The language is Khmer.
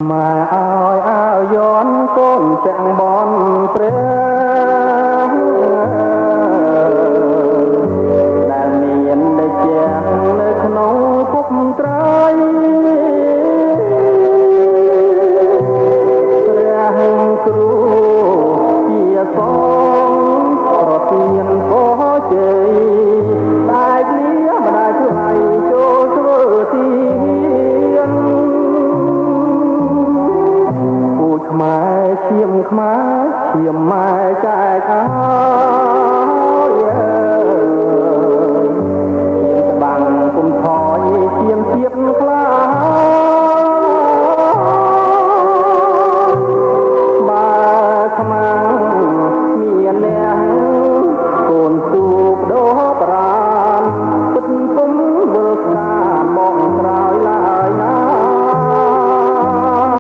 ម៉ែឲ្យអាវយ័នកូនចាំងបនព្រះដែលមានតែជាងនៅក្នុងគុកត្រៃព្រះគ្រូជាសងប្រទានពរជ័យតែគ្នាមិនได้ឆ្លៃចូលធ្វើទីខ្មែរឈាមខ្មែរឈាមម៉ែចែកអា